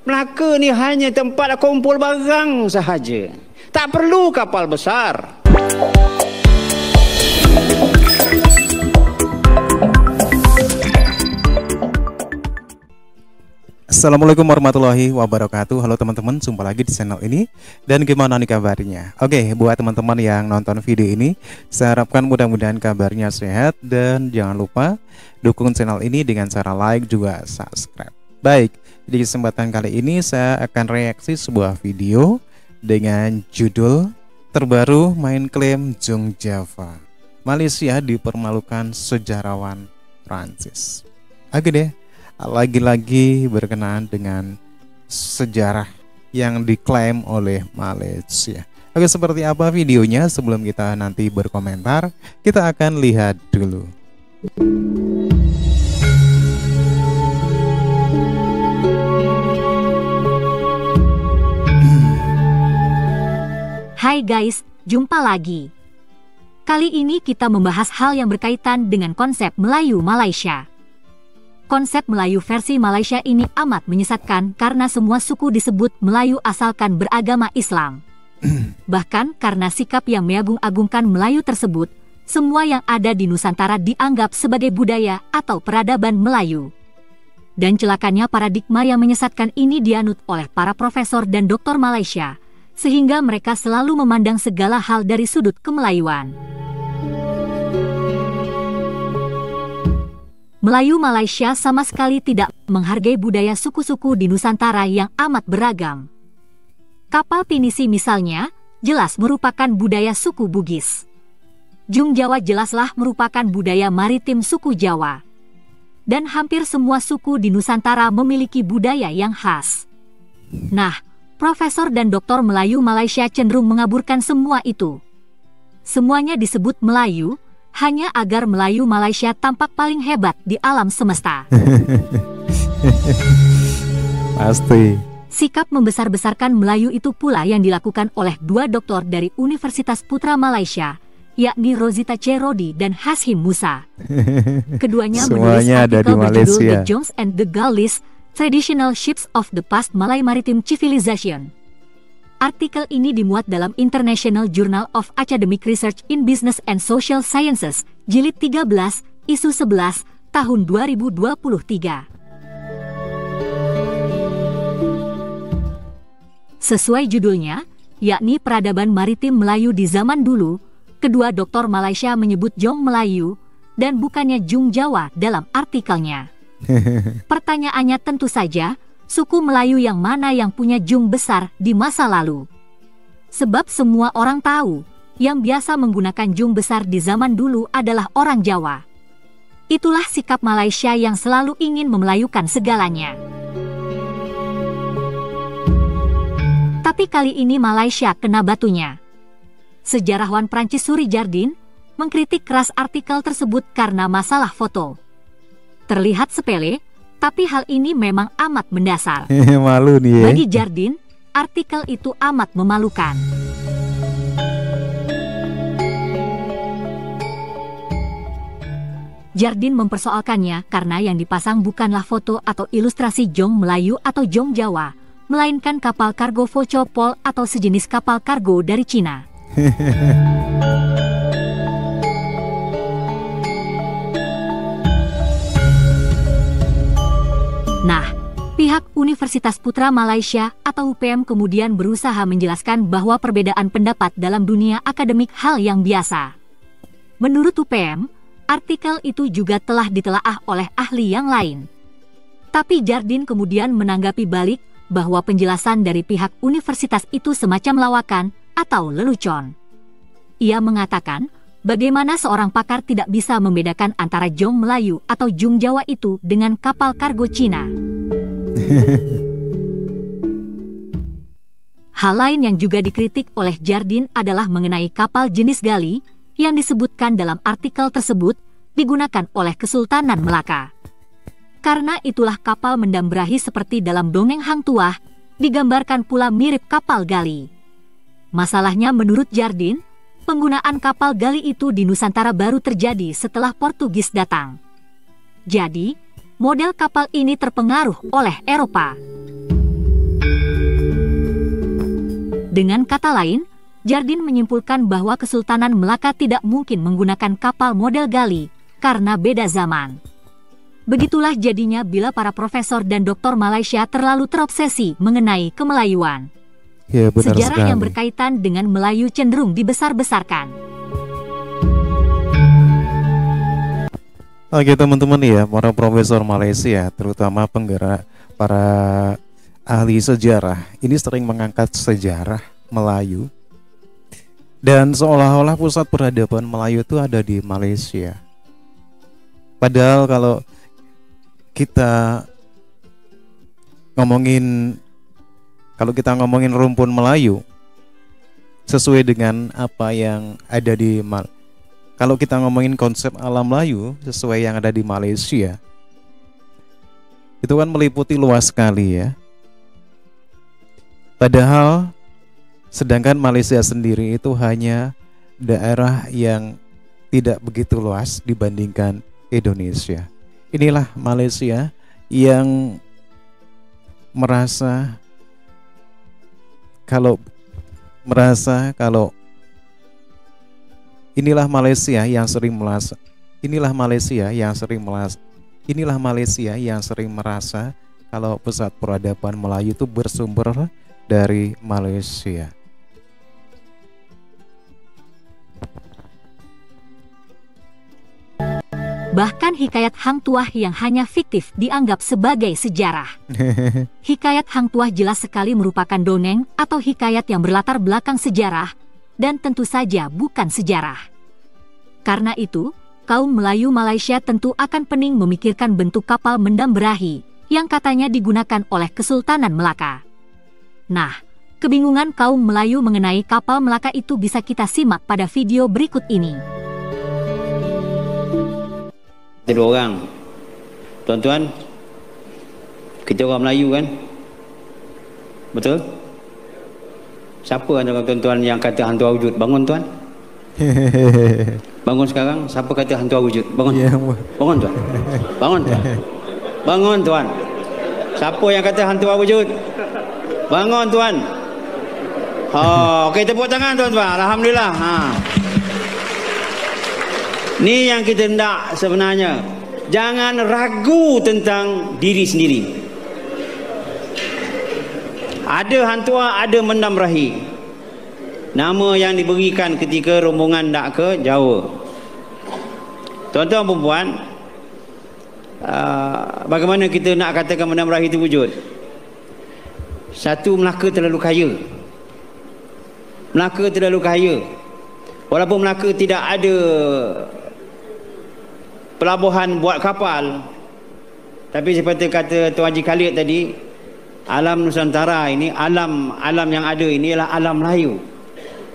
Melaka ni hanya tempat kumpul barang sahaja. Tak perlu kapal besar. Assalamualaikum warahmatullahi wabarakatuh. Halo teman-teman, jumpa lagi di channel ini. Dan gimana nih kabarnya? Oke, buat teman-teman yang nonton video ini, saya harapkan mudah-mudahan kabarnya sehat. Dan jangan lupa dukung channel ini dengan cara like juga subscribe. Baik, di kesempatan kali ini saya akan reaksi sebuah video dengan judul terbaru main klaim Jong Java, Malaysia dipermalukan sejarawan Prancis. Oke deh, lagi-lagi berkenaan dengan sejarah yang diklaim oleh Malaysia. Oke, seperti apa videonya? Sebelum kita nanti berkomentar, kita akan lihat dulu. Hai guys, jumpa lagi. Kali ini kita membahas hal yang berkaitan dengan konsep Melayu Malaysia. Konsep Melayu versi Malaysia ini amat menyesatkan karena semua suku disebut Melayu asalkan beragama Islam. Bahkan karena sikap yang mengagung-agungkan Melayu tersebut, semua yang ada di Nusantara dianggap sebagai budaya atau peradaban Melayu. Dan celakanya paradigma yang menyesatkan ini dianut oleh para profesor dan doktor Malaysia, sehingga mereka selalu memandang segala hal dari sudut kemelayuan. Melayu Malaysia sama sekali tidak menghargai budaya suku-suku di Nusantara yang amat beragam. Kapal pinisi misalnya, jelas merupakan budaya suku Bugis. Jung Jawa jelaslah merupakan budaya maritim suku Jawa. Dan hampir semua suku di Nusantara memiliki budaya yang khas. Nah, profesor dan doktor Melayu Malaysia cenderung mengaburkan semua itu. Semuanya disebut Melayu, hanya agar Melayu Malaysia tampak paling hebat di alam semesta. Pasti. Sikap membesar-besarkan Melayu itu pula yang dilakukan oleh dua doktor dari Universitas Putra Malaysia, yakni Rosita C. Rodi dan Hashim Musa. Keduanya menulis artikel berjudul The Jongs and the Gallis, Traditional Ships of the Past Malay Maritime Civilization. Artikel ini dimuat dalam International Journal of Academic Research in Business and Social Sciences, jilid 13, isu 11, tahun 2023. Sesuai judulnya, yakni peradaban maritim Melayu di zaman dulu, kedua doktor Malaysia menyebut Jong Melayu dan bukannya Jung Jawa dalam artikelnya. Pertanyaannya tentu saja, suku Melayu yang mana yang punya jung besar di masa lalu? Sebab semua orang tahu, yang biasa menggunakan jung besar di zaman dulu adalah orang Jawa. Itulah sikap Malaysia yang selalu ingin memelayukan segalanya. Tapi kali ini Malaysia kena batunya. Sejarawan Prancis Suri Jardin mengkritik keras artikel tersebut karena masalah foto. Terlihat sepele, tapi hal ini memang amat mendasar. Malu nih ya. Bagi Jardin, artikel itu amat memalukan. Jardin mempersoalkannya karena yang dipasang bukanlah foto atau ilustrasi Jong Melayu atau Jong Jawa, melainkan kapal kargo Vocopol atau sejenis kapal kargo dari Cina. Nah, pihak Universitas Putra Malaysia atau UPM kemudian berusaha menjelaskan bahwa perbedaan pendapat dalam dunia akademik hal yang biasa. Menurut UPM, artikel itu juga telah ditelaah oleh ahli yang lain. Tapi Jardin kemudian menanggapi balik bahwa penjelasan dari pihak universitas itu semacam lawakan atau lelucon. Ia mengatakan, bagaimana seorang pakar tidak bisa membedakan antara Jong Melayu atau Jung Jawa itu dengan kapal kargo Cina? Hal lain yang juga dikritik oleh Jardin adalah mengenai kapal jenis gali yang disebutkan dalam artikel tersebut digunakan oleh Kesultanan Melaka. Karena itulah kapal mendambrahi seperti dalam dongeng Hang Tuah, digambarkan pula mirip kapal gali. Masalahnya menurut Jardin, penggunaan kapal gali itu di Nusantara baru terjadi setelah Portugis datang. Jadi, model kapal ini terpengaruh oleh Eropa. Dengan kata lain, Jardine menyimpulkan bahwa Kesultanan Melaka tidak mungkin menggunakan kapal model Gali karena beda zaman. Begitulah jadinya bila para profesor dan doktor Malaysia terlalu terobsesi mengenai kemelayuan. Ya, benar Sejarah sekali. yang berkaitan dengan Melayu cenderung dibesar-besarkan. Oke teman-teman ya, para profesor Malaysia, terutama penggerak, para ahli sejarah, ini sering mengangkat sejarah Melayu. Dan seolah-olah pusat peradaban Melayu itu ada di Malaysia. Padahal kalau kita ngomongin rumpun Melayu, sesuai dengan apa yang ada di kalau kita ngomongin konsep alam Melayu sesuai yang ada di Malaysia, itu kan meliputi luas sekali ya. Padahal sedangkan Malaysia sendiri itu hanya daerah yang tidak begitu luas dibandingkan Indonesia. Inilah Malaysia yang merasa kalau inilah Malaysia yang sering merasa kalau pusat peradaban Melayu itu bersumber dari Malaysia. Bahkan hikayat Hang Tuah yang hanya fiktif dianggap sebagai sejarah. Hikayat Hang Tuah jelas sekali merupakan dongeng atau hikayat yang berlatar belakang sejarah, dan tentu saja bukan sejarah. Karena itu, kaum Melayu Malaysia tentu akan pening memikirkan bentuk kapal mendam berahi yang katanya digunakan oleh Kesultanan Melaka. Nah, kebingungan kaum Melayu mengenai kapal Melaka itu bisa kita simak pada video berikut ini. Ada dua orang. Tuan-tuan, kita orang Melayu kan? Betul? Siapa antara tuan-tuan yang kata hantu wujud? Bangun tuan. Bangun sekarang. Siapa kata hantu wujud? Bangun. Bangun tuan. Bangun tuan. Bangun tuan. Siapa yang kata hantu wujud? Bangun tuan. Okey, tepuk tangan tuan-tuan. Alhamdulillah. Ni yang kita hendak sebenarnya. Jangan ragu tentang diri sendiri. Ada hantua, ada mendam berahi. Nama yang diberikan ketika rombongan nak ke Jawa. Tuan-tuan dan puan, bagaimana kita nak katakan mendam berahi itu wujud? Satu, Melaka terlalu kaya. Melaka terlalu kaya. Walaupun Melaka tidak ada pelabuhan buat kapal, tapi seperti kata Tuan Haji Khalid tadi, alam Nusantara ini, alam yang ada ini ialah alam Melayu.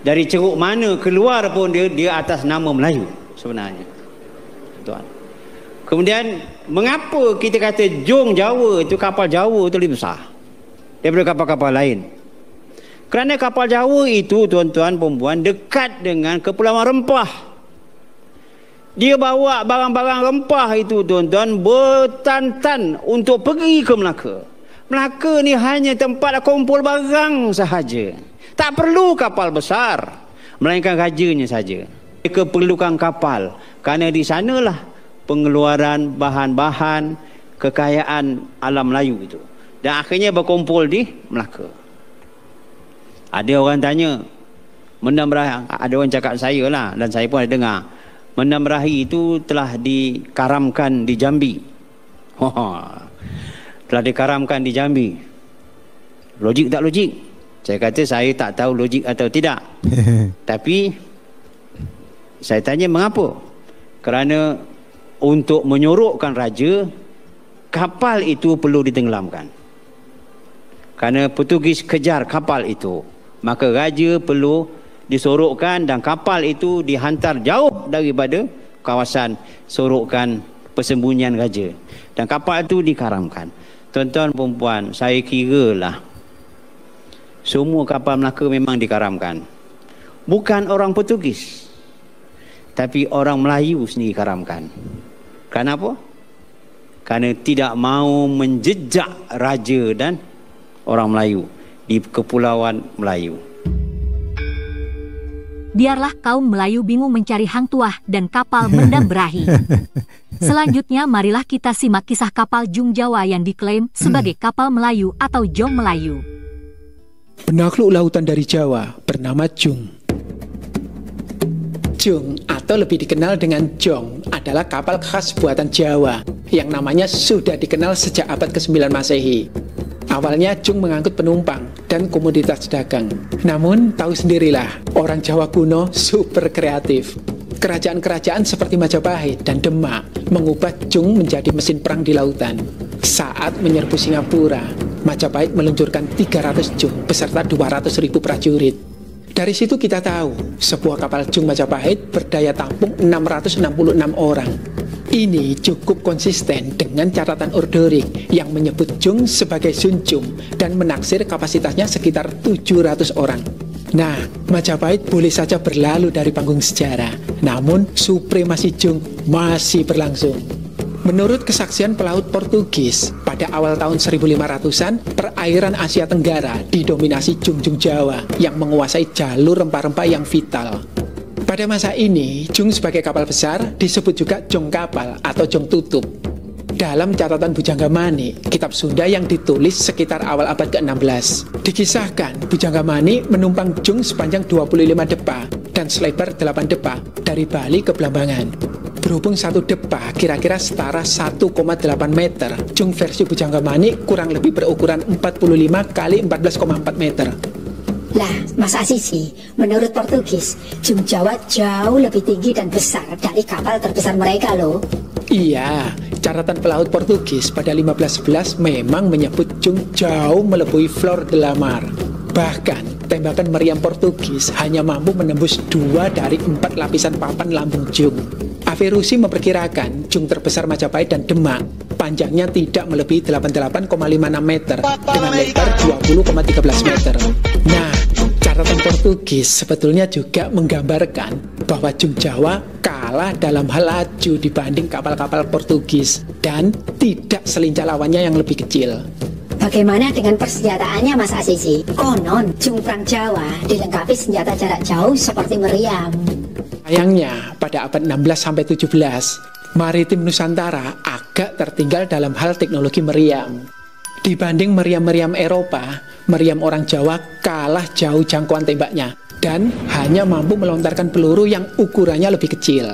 Dari ceruk mana keluar pun dia atas nama Melayu sebenarnya. Tuan. Kemudian mengapa kita kata Jong Jawa itu, kapal Jawa itu lebih besar daripada kapal-kapal lain? Kerana kapal Jawa itu, tuan-tuan perempuan, dekat dengan Kepulauan Rempah. Dia bawa barang-barang rempah itu, tuan-tuan, bertantan untuk pergi ke Melaka. Melaka ni hanya tempat kumpul barang sahaja. Tak perlu kapal besar, melainkan rajanya saja. Mereka perlukan kapal, kerana di sanalah pengeluaran bahan-bahan kekayaan alam Melayu itu. Dan akhirnya berkumpul di Melaka. Ada orang tanya, mendam berahi, ada orang cakap saya lah, dan saya pun ada dengar, mendam berahi itu telah dikaramkan di Jambi. Telah dikaramkan di Jambi. Logik tak logik? Saya kata saya tak tahu logik atau tidak. Tapi saya tanya mengapa? Kerana untuk menyorokkan raja, kapal itu perlu ditenggelamkan. Kerana Portugis kejar kapal itu, maka raja perlu disorokkan dan kapal itu dihantar jauh daripada kawasan sorokan persembunyian raja, dan kapal itu dikaramkan. Tuan-tuan perempuan, saya kiralah semua kapal Melaka memang dikaramkan. Bukan orang Portugis, tapi orang Melayu sendiri karamkan. Kenapa? Kerana tidak mahu menjejak raja dan orang Melayu di Kepulauan Melayu. Biarlah kaum Melayu bingung mencari hang tuah dan kapal mendam berahi. Selanjutnya marilah kita simak kisah kapal Jung Jawa yang diklaim sebagai kapal Melayu atau Jong Melayu. Penakluk lautan dari Jawa bernama Jung. Jung atau lebih dikenal dengan Jong adalah kapal khas buatan Jawa yang namanya sudah dikenal sejak abad ke-9 Masehi. Awalnya Jung mengangkut penumpang dan komoditas dagang. Namun tahu sendirilah, orang Jawa kuno super kreatif. Kerajaan-kerajaan seperti Majapahit dan Demak mengubah Jung menjadi mesin perang di lautan. Saat menyerbu Singapura, Majapahit meluncurkan 300 Jung beserta 200.000 prajurit. Dari situ kita tahu, sebuah kapal Jung Majapahit berdaya tampung 666 orang. Ini cukup konsisten dengan catatan ordorik yang menyebut Jung sebagai Sun Jung dan menaksir kapasitasnya sekitar 700 orang. Nah, Majapahit boleh saja berlalu dari panggung sejarah, namun supremasi Jung masih berlangsung. Menurut kesaksian pelaut Portugis, pada awal tahun 1500-an, perairan Asia Tenggara didominasi Jung-Jung Jawa yang menguasai jalur rempah-rempah yang vital. Pada masa ini, Jung sebagai kapal besar disebut juga Jong Kapal atau Jong Tutup. Dalam catatan Bujangga Manik, kitab Sunda yang ditulis sekitar awal abad ke-16, dikisahkan Bujangga Manik menumpang Jung sepanjang 25 depa dan selebar 8 depa dari Bali ke Blambangan. Berhubung satu depa kira-kira setara 1,8 meter, Jung versi Bujangga Manik kurang lebih berukuran 45 kali 14,4 meter. Lah, Mas Asisi, menurut Portugis, Jung Jawa jauh lebih tinggi dan besar dari kapal terbesar mereka loh. Iya, catatan pelaut Portugis pada 1511 memang menyebut Jung jauh melebihi Flor de la Mar. Bahkan, tembakan meriam Portugis hanya mampu menembus 2 dari 4 lapisan papan lambung Jung. Averusi memperkirakan Jung terbesar Majapahit dan Demak panjangnya tidak melebihi 88,56 meter dengan lebar 20,13 meter. Nah, catatan Portugis sebetulnya juga menggambarkan bahwa Jung Jawa kalah dalam hal laju dibanding kapal-kapal Portugis dan tidak selincah lawannya yang lebih kecil. Bagaimana dengan persenjataannya, Mas Asisi? Konon, Jung Perang Jawa dilengkapi senjata jarak jauh seperti meriam. Sayangnya, pada abad 16-17, maritim Nusantara agak tertinggal dalam hal teknologi meriam. Dibanding meriam-meriam Eropa, meriam orang Jawa kalah jauh jangkauan tembaknya dan hanya mampu melontarkan peluru yang ukurannya lebih kecil.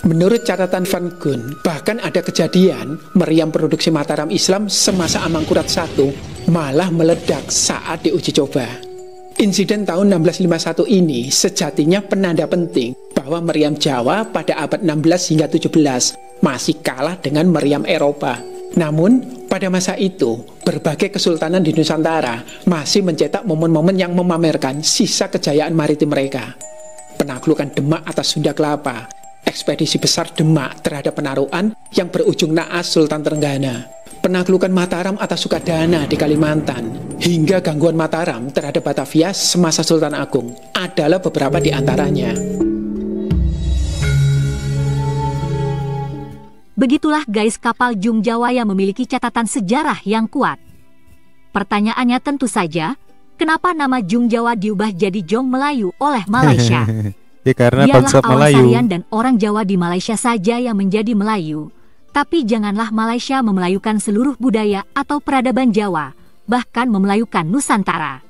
Menurut catatan Van Gun, bahkan ada kejadian meriam produksi Mataram Islam semasa Amangkurat I malah meledak saat diuji coba. Insiden tahun 1651 ini sejatinya penanda penting bahwa meriam Jawa pada abad 16 hingga 17 masih kalah dengan meriam Eropa. Namun, pada masa itu, berbagai kesultanan di Nusantara masih mencetak momen-momen yang memamerkan sisa kejayaan maritim mereka. Penaklukan Demak atas Sunda Kelapa, ekspedisi besar Demak terhadap Penarukan yang berujung naas Sultan Trenggana, penaklukan Mataram atas Sukadana di Kalimantan, hingga gangguan Mataram terhadap Batavia semasa Sultan Agung adalah beberapa di antaranya. Begitulah guys kapal Jung Jawa yang memiliki catatan sejarah yang kuat. Pertanyaannya tentu saja, kenapa nama Jung Jawa diubah jadi Jong Melayu oleh Malaysia? Ya karena Biarlah konsep Awan Melayu. Sarian dan orang Jawa di Malaysia saja yang menjadi Melayu. Tapi janganlah Malaysia memelayukan seluruh budaya atau peradaban Jawa, bahkan memelayukan Nusantara.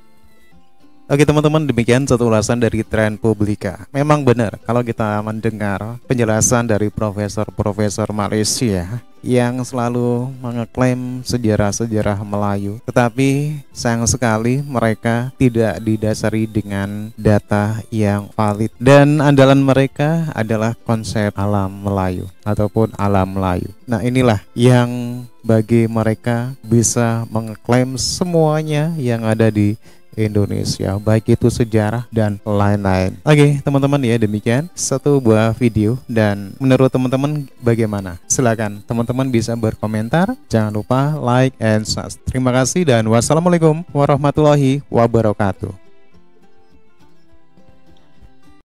Oke teman-teman, demikian satu ulasan dari Tren Publika. Memang benar kalau kita mendengar penjelasan dari profesor-profesor Malaysia yang selalu mengeklaim sejarah-sejarah Melayu, tetapi sayang sekali mereka tidak didasari dengan data yang valid, dan andalan mereka adalah konsep alam Melayu ataupun alam Melayu. Nah, inilah yang bagi mereka bisa mengeklaim semuanya yang ada di Indonesia, baik itu sejarah dan lain-lain. Oke teman-teman, ya demikian satu buah video, dan menurut teman-teman bagaimana? Silakan teman-teman bisa berkomentar. Jangan lupa like and subscribe. Terima kasih dan wassalamualaikum warahmatullahi wabarakatuh.